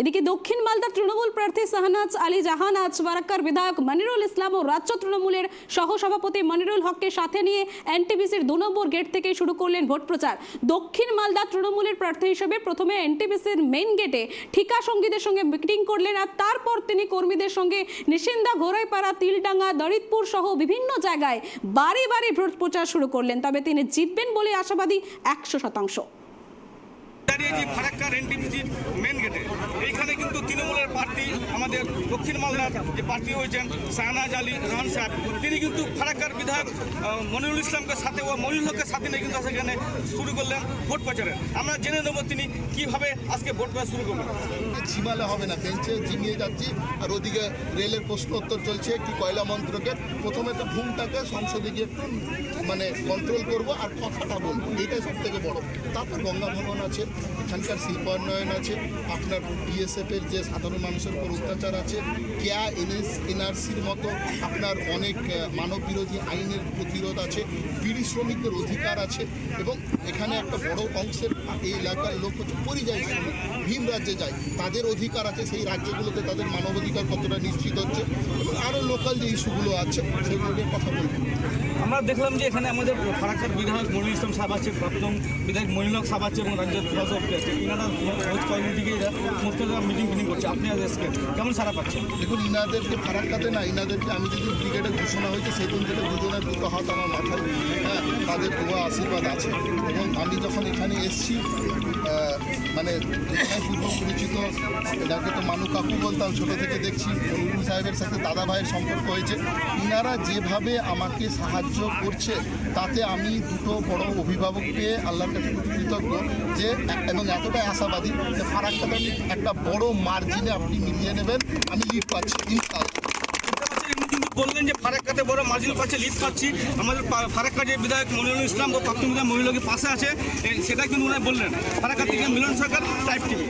এদিকে দক্ষিণ মালদা তৃণমূল প্রার্থী শাহনাজ আলী জাহান আজ ফারাক্কার বিধায়ক মনিরুল ইসলাম ও রাজ্য তৃণমূলের সহসভাপতি মনিরুল হককে সাথে নিয়ে এনটিপিসির 2 নম্বর গেট থেকে শুরু করলেন ভোট প্রচার। দক্ষিণ মালদা তৃণমূলের প্রার্থী হিসেবে প্রথমে এনটিপিসির মেইন গেটে ঠিকা সঙ্গীদের সঙ্গে মিটিং করলেন, আর তারপর তিনি কর্মীদের সঙ্গে নিশিন্দা, ঘোড়াইপাড়া, তিলডাঙ্গা, দরিদপুর সহ বিভিন্ন জায়গায় বাড়ি বাড়ি ভোট প্রচার শুরু করলেন। তবে তিনি জিতবেন বলে আশাবাদী 100%। ফারাক্কার এনটিপিসির মেন গেটে এইখানে কিন্তু তৃণমূলের প্রার্থী আমাদের দক্ষিণ মালদার যে প্রার্থী হয়েছেন শাহনাজ আলী জাহান সাহেব, তিনি কিন্তু ফারাক্কার বিধায়ক মনিরুল ইসলামকে সাথে ও মনিরুল হকের সাথে নিয়ে কিন্তু সেখানে শুরু করলেন ভোট প্রচারে। আমরা জেনে নেব তিনি কিভাবে আজকে ভোট প্রচার শুরু করবেন। ঝিমালে হবে না, বেঞ্চে ঝিমিয়ে যাচ্ছি, আর ওদিকে রেলের প্রশ্ন উত্তর চলছে, একটি কয়লা মন্ত্রকের। প্রথমে তো ঘুমটাকে সংসদে গিয়ে একটু কন্ট্রোল করবো আর কথাটা বলবো, এইটাই সব থেকে বড়। তারপর গঙ্গা ভবন আছে, এখানকার শিল্পায়ন আছে, আপনার বিএসএফের যে সাধারণ মানুষের উপর অত্যাচার আছে, কেয়া এনআরসির মতো আপনার অনেক মানব বিরোধী আইনের প্রতিরোধ আছে, বিড়ি শ্রমিকদের অধিকার আছে, এবং এখানে একটা বড় অংশের এই এলাকার লোক হচ্ছে পরিযায়ী শ্রমিক, ভিন রাজ্যে যায়, তাদের অধিকার আছে, সেই রাজ্যগুলোতে তাদের মানবাধিকার কতটা নিশ্চিত হচ্ছে, এবং আরও লোকাল যে ইস্যুগুলো আছে সেগুলো নিয়ে কথা বলবো। আমরা দেখলাম যে এখানে আমাদের ফারাক্কার বিধায়ক মনিরুল ইসলাম সাহেব আছে, প্রাক্তন বিধায়ক মনিরুল হক সাহেব আছে, এবং রাজ্যের সভাপতি আছে। ইনারা রোজ কয়েকদিন থেকে সমস্ত মিটিং করছে। আপনি আজকে কেমন সারা পাচ্ছেন? দেখুন, ইনাদেরকে ফারাক্কাতে না, ইনাদেরকে আমি যদি ব্রিগেডে ঘোষণা হয়েছে সেদিন থেকে দুজনের দুটো হাত আমার মাথায়, তাদের দোয়া আশীর্বাদ আছে। এবং আমি যখন এখানে এসছি, মানে পূর্ব পরিচিত, এটাকে তো মানু কাকু বলতাম, ছোটো থেকে দেখছি মনিরুল সাহেবের সাথে দাদা ভাইয়ের সম্পর্ক হয়েছে। ইনারা যেভাবে আমাকে সাহায্য করছে তাতে আমি দুটো বড় অভিভাবক পেয়ে আল্লাহর কাছে কৃতজ্ঞ যে, এবং এতটাই আশাবাদী যে ফারাক্কাটা একটা বড় মার্জিনে আপনি মিলিয়ে নেবেন, আমি লিড পাচ্ছি ইনশাআল্লাহ। বললেন যে ফারাক্কাতে বড় মার্জিন পাচ্ছে, লিড পাচ্ছি। আমাদের ফারাক্কার যে বিধায়ক মনিরুল ইসলাম ও প্রাক্তন বিধায়ক মনিরুল হকের পাশে আছে, সেটা কিন্তু উনি বললেন। ফারাক্কা থেকে মিলন সরকার, টাইপ টিভি।